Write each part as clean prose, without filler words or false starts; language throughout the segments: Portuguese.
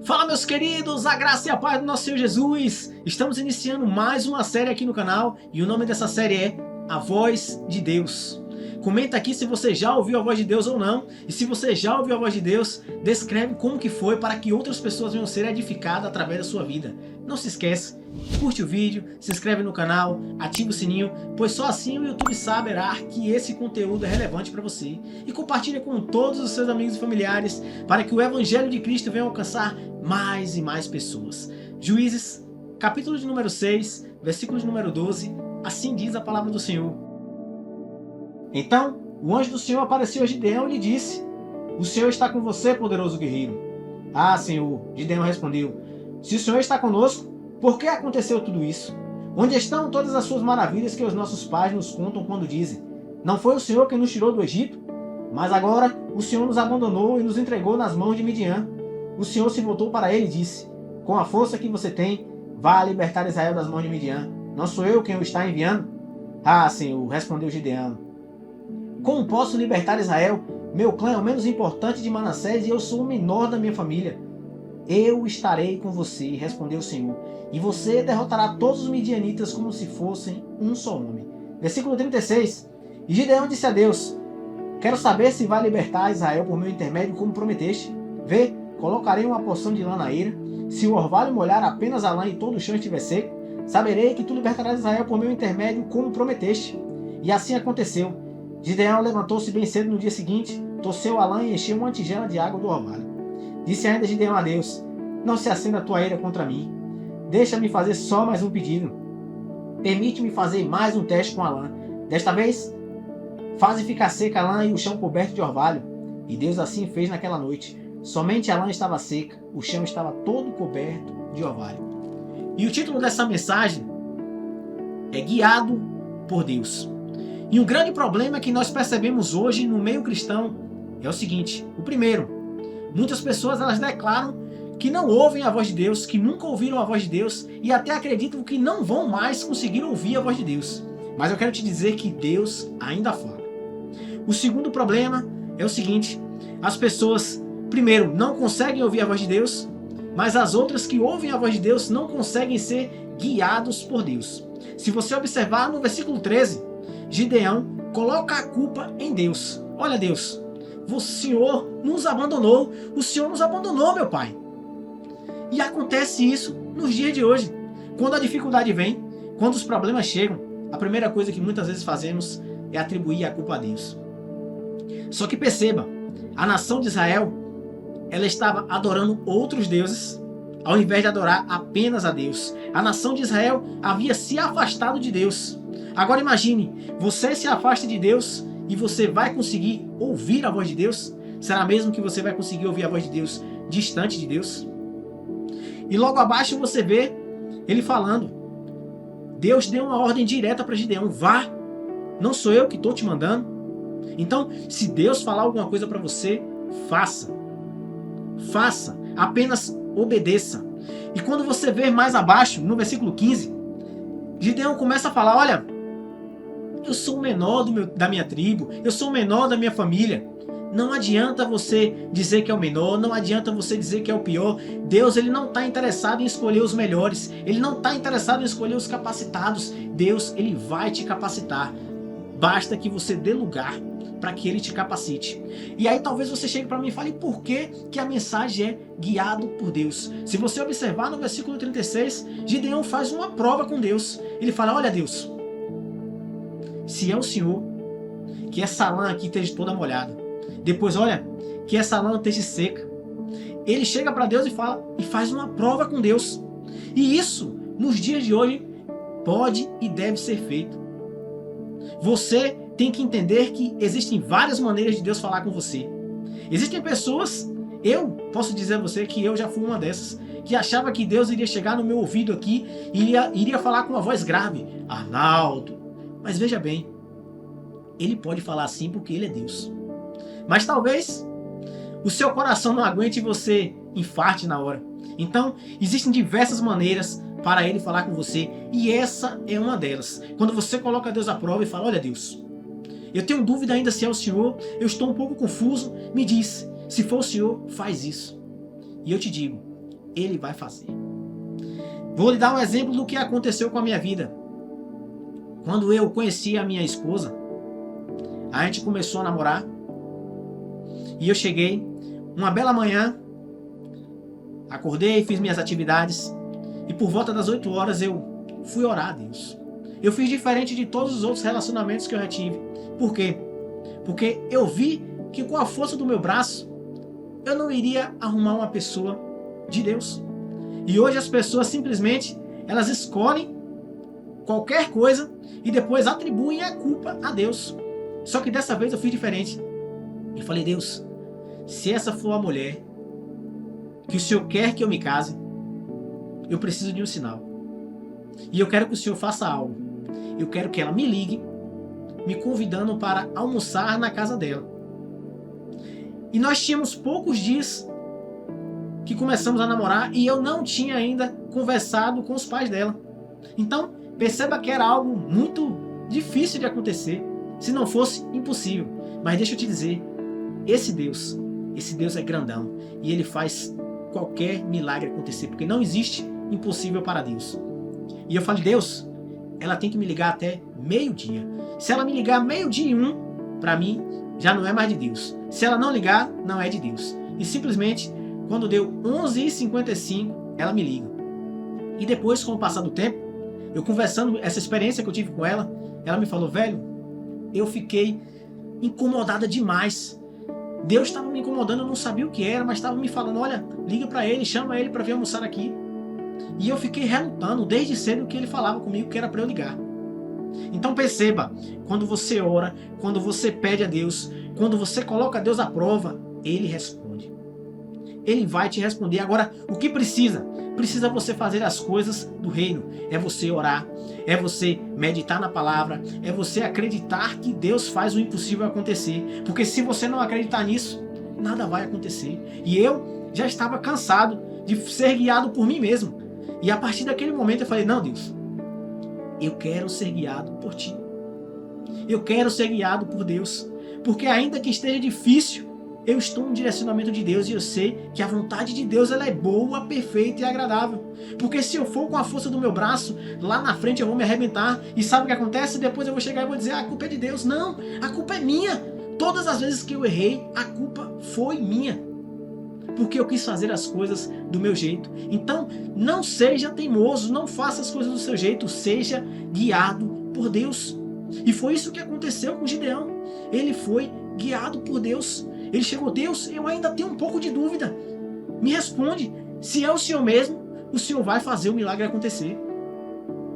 Fala, meus queridos, a graça e a paz do nosso Senhor Jesus. Estamos iniciando mais uma série aqui no canal e o nome dessa série é A Voz de Deus. Comenta aqui se você já ouviu a voz de Deus ou não, e se você já ouviu a voz de Deus, descreve como que foi para que outras pessoas venham ser edificadas através da sua vida. Não se esquece, curte o vídeo, se inscreve no canal, ativa o sininho, pois só assim o YouTube saberá que esse conteúdo é relevante para você. E compartilha com todos os seus amigos e familiares para que o Evangelho de Cristo venha alcançar mais e mais pessoas. Juízes, capítulo de número 6, versículo de número 12, assim diz a palavra do Senhor. Então o anjo do Senhor apareceu a Gideão e lhe disse: O Senhor está com você, poderoso guerreiro. Ah, Senhor, Gideão respondeu: Se o Senhor está conosco, por que aconteceu tudo isso? Onde estão todas as suas maravilhas que os nossos pais nos contam quando dizem: Não foi o Senhor quem nos tirou do Egito? Mas agora o Senhor nos abandonou e nos entregou nas mãos de Midian. O Senhor se voltou para ele e disse: Com a força que você tem, vá libertar Israel das mãos de Midian. Não sou eu quem o está enviando? Ah, Senhor, respondeu Gideão. Como posso libertar Israel? Meu clã é o menos importante de Manassés e eu sou o menor da minha família. Eu estarei com você, respondeu o Senhor, e você derrotará todos os midianitas como se fossem um só homem. Versículo 36. E Gideão disse a Deus: Quero saber se vai libertar Israel por meu intermédio como prometeste. Vê, colocarei uma porção de lã na eira. Se o orvalho molhar apenas a lã e todo o chão estiver seco, saberei que tu libertarás Israel por meu intermédio como prometeste. E assim aconteceu. Gideão levantou-se bem cedo no dia seguinte, torceu a lã e encheu uma tigela de água do orvalho. Disse ainda Gideão a Deus: Não se acenda a tua ira contra mim. Deixa-me fazer só mais um pedido. Permite-me fazer mais um teste com a lã. Desta vez, faze ficar seca a lã e o chão coberto de orvalho. E Deus assim fez naquela noite. Somente a lã estava seca, o chão estava todo coberto de orvalho. E o título dessa mensagem é Guiado por Deus. E um grande problema que nós percebemos hoje no meio cristão é o seguinte: o primeiro, muitas pessoas elas declaram que não ouvem a voz de Deus, que nunca ouviram a voz de Deus e até acreditam que não vão mais conseguir ouvir a voz de Deus. Mas eu quero te dizer que Deus ainda fala. O segundo problema é o seguinte: as pessoas, primeiro, não conseguem ouvir a voz de Deus, mas as outras que ouvem a voz de Deus não conseguem ser guiados por Deus. Se você observar no versículo 13, Gideão coloca a culpa em Deus. Olha, Deus, o Senhor nos abandonou. O Senhor nos abandonou, meu pai. E acontece isso nos dias de hoje. Quando a dificuldade vem, quando os problemas chegam, a primeira coisa que muitas vezes fazemos é atribuir a culpa a Deus. Só que perceba, a nação de Israel, ela estava adorando outros deuses, ao invés de adorar apenas a Deus. A nação de Israel havia se afastado de Deus. Agora imagine, você se afasta de Deus e você vai conseguir ouvir a voz de Deus? Será mesmo que você vai conseguir ouvir a voz de Deus distante de Deus? E logo abaixo você vê ele falando. Deus deu uma ordem direta para Gideão: vá, não sou eu que estou te mandando. Então, se Deus falar alguma coisa para você, faça. Faça, apenas obedeça. E quando você vê mais abaixo, no versículo 15, Gideão começa a falar: olha, eu sou o menor da minha tribo, eu sou o menor da minha família. Não adianta você dizer que é o menor, não adianta você dizer que é o pior. Deus ele não está interessado em escolher os melhores, ele não está interessado em escolher os capacitados. Deus ele vai te capacitar, basta que você dê lugar para que ele te capacite. E aí talvez você chegue para mim e fale: por que que a mensagem é guiado por Deus? Se você observar no versículo 36, Gideão faz uma prova com Deus. Ele fala: olha, Deus, se é o Senhor, que essa lã aqui esteja toda molhada. Depois, olha, que essa lã esteja seca. Ele chega para Deus e fala, e faz uma prova com Deus. E isso, nos dias de hoje, pode e deve ser feito. Você tem que entender que existem várias maneiras de Deus falar com você. Existem pessoas, eu posso dizer a você que eu já fui uma dessas, que achava que Deus iria chegar no meu ouvido aqui e iria falar com uma voz grave: Arnaldo. Mas veja bem, ele pode falar assim porque ele é Deus. Mas talvez o seu coração não aguente e você infarte na hora. Então, existem diversas maneiras para ele falar com você, e essa é uma delas. Quando você coloca Deus à prova e fala: olha, Deus, eu tenho dúvida ainda se é o Senhor, eu estou um pouco confuso, me diz, se for o Senhor, faz isso. E eu te digo, Ele vai fazer. Vou lhe dar um exemplo do que aconteceu com a minha vida. Quando eu conheci a minha esposa, a gente começou a namorar e eu cheguei uma bela manhã, acordei, fiz minhas atividades e por volta das 8 horas eu fui orar a Deus. Eu fiz diferente de todos os outros relacionamentos que eu já tive. Por quê? Porque eu vi que com a força do meu braço eu não iria arrumar uma pessoa de Deus. E hoje as pessoas simplesmente elas escolhem qualquer coisa e depois atribuem a culpa a Deus. Só que dessa vez eu fiz diferente. Eu falei, Deus, se essa for a mulher que o Senhor quer que eu me case, eu preciso de um sinal. E eu quero que o Senhor faça algo. Eu quero que ela me ligue, me convidando para almoçar na casa dela. E nós tínhamos poucos dias que começamos a namorar e eu não tinha ainda conversado com os pais dela. Então, perceba que era algo muito difícil de acontecer, se não fosse impossível. Mas deixa eu te dizer, esse Deus é grandão e ele faz qualquer milagre acontecer, porque não existe impossível para Deus. E eu falei, Deus, ela tem que me ligar até meio-dia. Se ela me ligar meio-dia e 1, para mim, já não é mais de Deus. Se ela não ligar, não é de Deus. E simplesmente, quando deu 11h55, ela me liga. E depois, com o passar do tempo, eu conversando, essa experiência que eu tive com ela, ela me falou, velho, eu fiquei incomodada demais. Deus estava me incomodando, eu não sabia o que era, mas estava me falando, olha, liga para ele, chama ele para vir almoçar aqui. E eu fiquei relutando desde cedo que ele falava comigo que era para eu ligar. Então perceba, quando você ora, quando você pede a Deus, quando você coloca Deus à prova, Ele responde. Ele vai te responder. Agora, o que precisa? Precisa você fazer as coisas do reino. É você orar, é você meditar na palavra, é você acreditar que Deus faz o impossível acontecer. Porque se você não acreditar nisso, nada vai acontecer. E eu já estava cansado de ser guiado por mim mesmo. E a partir daquele momento eu falei, não, Deus, eu quero ser guiado por Ti. Eu quero ser guiado por Deus. Porque ainda que esteja difícil, eu estou no direcionamento de Deus e eu sei que a vontade de Deus ela é boa, perfeita e agradável. Porque se eu for com a força do meu braço, lá na frente eu vou me arrebentar. E sabe o que acontece? Depois eu vou chegar e vou dizer, a culpa é de Deus. Não, a culpa é minha. Todas as vezes que eu errei, a culpa foi minha. Porque eu quis fazer as coisas do meu jeito. Então, não seja teimoso, não faça as coisas do seu jeito, seja guiado por Deus. E foi isso que aconteceu com Gideão. Ele foi guiado por Deus. Ele chegou, Deus, eu ainda tenho um pouco de dúvida. Me responde, se é o Senhor mesmo, o Senhor vai fazer o milagre acontecer.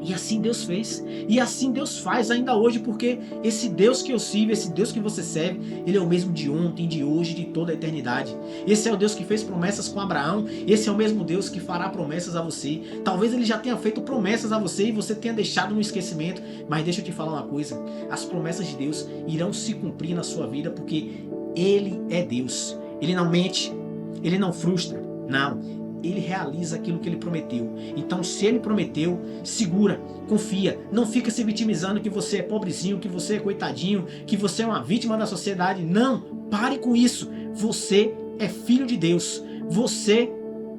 E assim Deus fez. E assim Deus faz ainda hoje, porque esse Deus que eu sirvo, esse Deus que você serve, Ele é o mesmo de ontem, de hoje, de toda a eternidade. Esse é o Deus que fez promessas com Abraão. Esse é o mesmo Deus que fará promessas a você. Talvez Ele já tenha feito promessas a você e você tenha deixado no esquecimento. Mas deixa eu te falar uma coisa. As promessas de Deus irão se cumprir na sua vida, porque Ele é Deus. Ele não mente. Ele não frustra. Não. Ele realiza aquilo que Ele prometeu. Então, se Ele prometeu, segura, confia. Não fica se vitimizando que você é pobrezinho, que você é coitadinho, que você é uma vítima da sociedade. Não, pare com isso. Você é filho de Deus. Você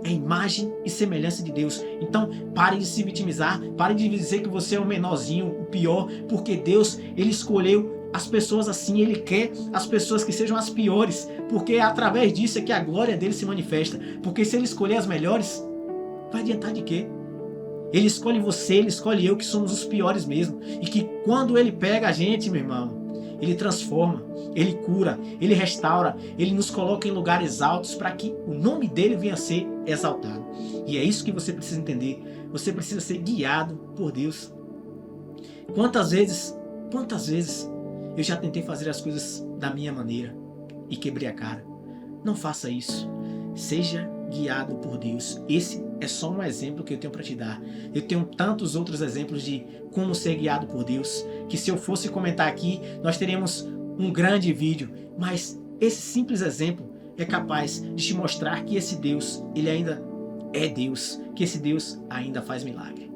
é imagem e semelhança de Deus. Então, pare de se vitimizar. Pare de dizer que você é o menorzinho, o pior. Porque Deus, Ele escolheu as pessoas assim, Ele quer as pessoas que sejam as piores, porque através disso é que a glória dele se manifesta. Porque se Ele escolher as melhores, vai adiantar de quê? Ele escolhe você, Ele escolhe eu, que somos os piores mesmo. E que quando Ele pega a gente, meu irmão, Ele transforma, Ele cura, Ele restaura, Ele nos coloca em lugares altos para que o nome dele venha a ser exaltado. E é isso que você precisa entender. Você precisa ser guiado por Deus. Quantas vezes eu já tentei fazer as coisas da minha maneira e quebrei a cara. Não faça isso. Seja guiado por Deus. Esse é só um exemplo que eu tenho para te dar. Eu tenho tantos outros exemplos de como ser guiado por Deus, que se eu fosse comentar aqui, nós teríamos um grande vídeo. Mas esse simples exemplo é capaz de te mostrar que esse Deus, Ele ainda é Deus, que esse Deus ainda faz milagre.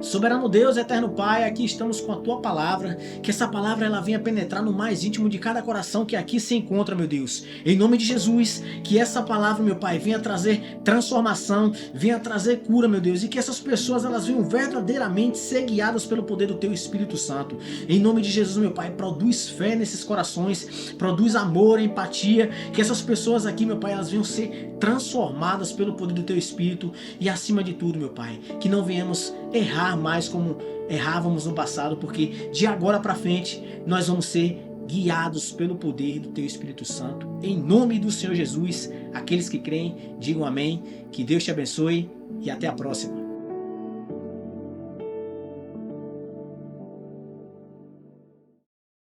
Soberano Deus, eterno Pai, aqui estamos com a Tua palavra, que essa palavra ela venha penetrar no mais íntimo de cada coração que aqui se encontra, meu Deus. Em nome de Jesus, que essa palavra, meu Pai, venha trazer transformação, venha trazer cura, meu Deus, e que essas pessoas elas venham verdadeiramente ser guiadas pelo poder do Teu Espírito Santo. Em nome de Jesus, meu Pai, produz fé nesses corações, produz amor, empatia, que essas pessoas aqui, meu Pai, elas venham ser transformadas pelo poder do Teu Espírito e acima de tudo, meu Pai, que não venhamos errar mais como errávamos no passado, porque de agora para frente nós vamos ser guiados pelo poder do Teu Espírito Santo. Em nome do Senhor Jesus, aqueles que creem, digam amém, que Deus te abençoe e até a próxima.